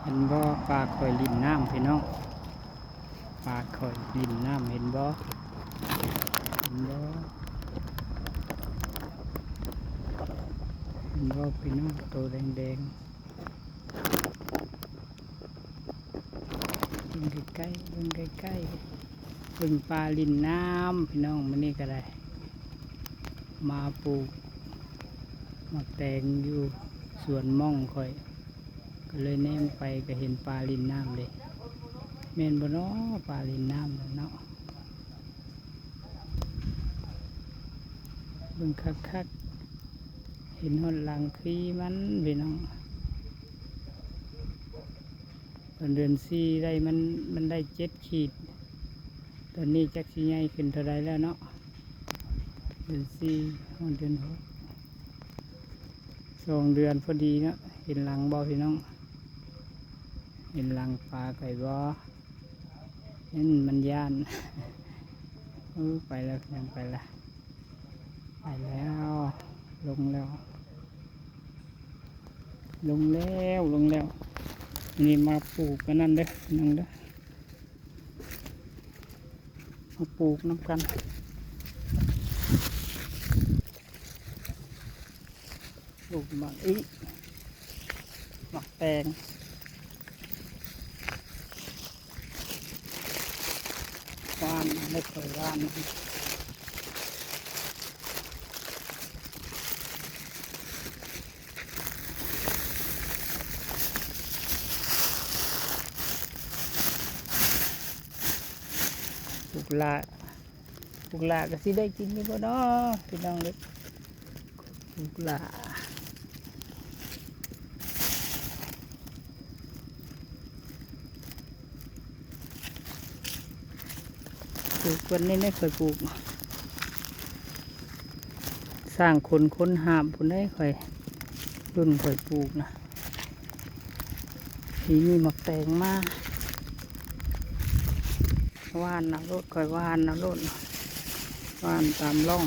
เห็นบ่ปลาข่อยลิ้นน้ำพี่น้องปลาข่อยลิ้นน้ำเห็นบ่เห็นบ่เห็นบ่พี่น้องตัวแดงๆเบิ่งใกล้ๆเบิ่งใกล้ๆเบิ่งปลาลิ้นน้ำพี่น้องมื้อนี้ก็ได้มาปลูกมาแตงอยู่สวนม่องข่อยก็เลยแนมไปก็เห็นปลาลิ้นน้ำเลยแม่นบ่เนาะปลาลิ้นน้ำเนาะเบิ่งคักๆเห็นหดหลังขี้มันพี่น้องตอนเดือนสี่ได้มันได้7 ขีดตอนนี้จักสิใหญ่ขึ้นเท่าไรแล้วเนาะเดือนสี่เดือน6 2 เดือนพอดีเนาะเห็นหลังบ่พี่น้องเห็นหลังปลาไก่บ่นั่นมันย่านไปแล้วยังไปละไปแล้วลงแล้วนี่มาปลูกกันนั่นเด้อนั่งเด้อมาปลูกน้ำกันปลูกหมากหมากแตงว่านไม่เคยว่านปลูกละก็สิได้กินอยู่บ่เนาะพี่น้องเล็กปลูกละปลูกวันนี้ไม่เคยปลูกสร้างคนหามผลได้ค่อยรุ่นค่อยปลูกนะทีนี้หมักแตงมากว่านนะรถค่อยว่านนะรถว่านตามร่อง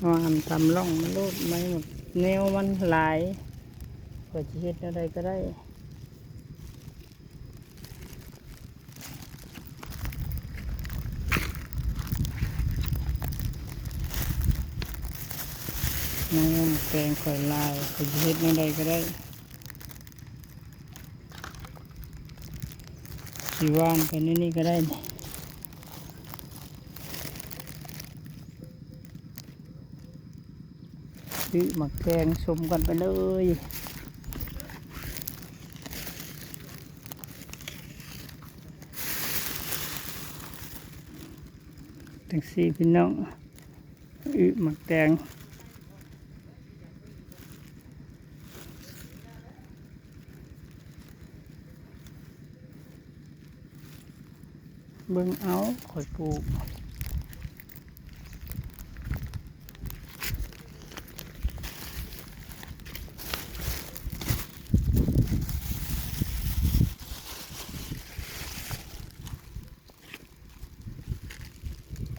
ว่านตามร่องมันรถไม่หมดแนวมันหลายเพื่อจะเฮ็ดอะไรก็ได้น้ำแกงข่อยลายข่อยเฮ็ดอะไรก็ได้สีว่านไปนี่ก็ได้ซื้อมาแกงชมกันไปเลยทั้งสี่พี่น้องหมักแตงเบิ่งเอาข่อยปลูก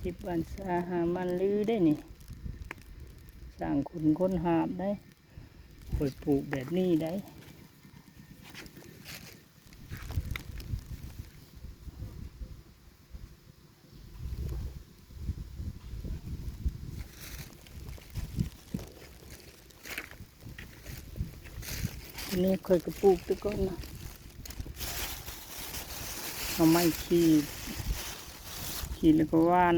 ทิพย์อันสาหามันลือได้นี่สร้างคนหาบได้ข่อยปลูกแบบนี้ได้อันนี้ค่อยกระปลูกตะก้อนนะเอาไม้ขีดแล้วก็ว่าน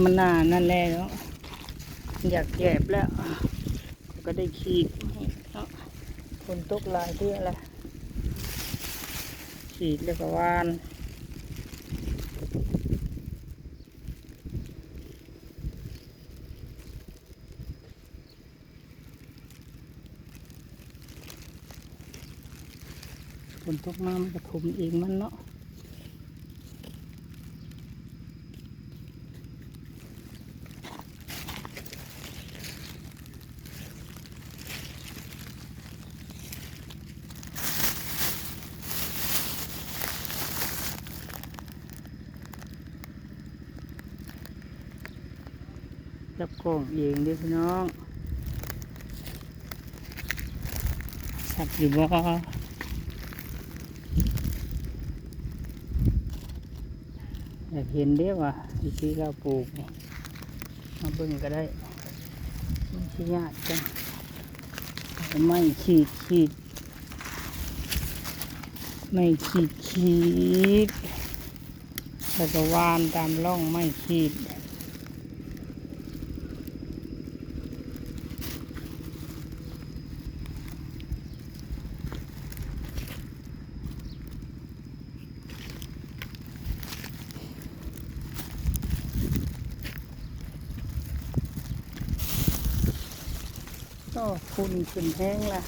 มันน่านั่นแหละเนาะอยากแยบแล้วก็ได้ขีดเนาะคนตกหลายที่อะไรขีดแล้วก็ว่าน นตกมามันกระทมเองมันเนาะจับกล้องเองเด้อพี่น้องสับอยู่บ่อยากเห็นเด้อว่าวิธีเราปลูกนี่มาเบิ่งก็ได้ไม่ใช่ยากจังไม่ขีดไม่ขีดแล้วก็วานตามร่องไม่ขีดก็คุณขึ้นแห้งละ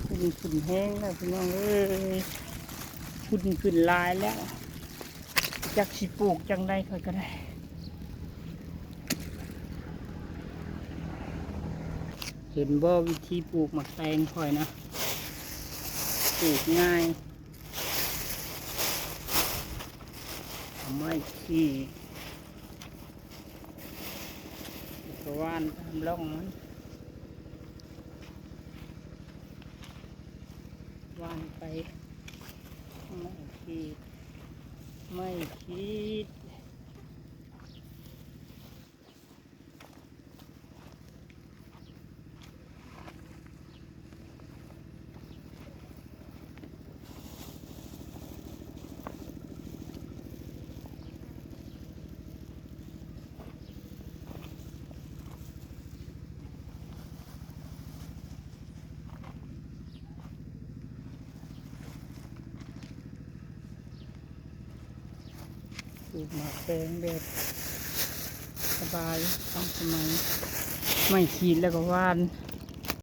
คุณขึ้นแห้งแล้วพี่น้องเอ้ยคุณขึ้นลายแล้วจักสิปลูกจังได้ค่อยก็ได้เห็นบ่วิธีปลูกหมักแตงค่อยนะปลูกง่ายไม่ขี้กระวานตามร่องมันวานไปไม่ขีดปลูกหมากแตงแบบสบายทันสมัยไม่ขีดแล้วก็วาน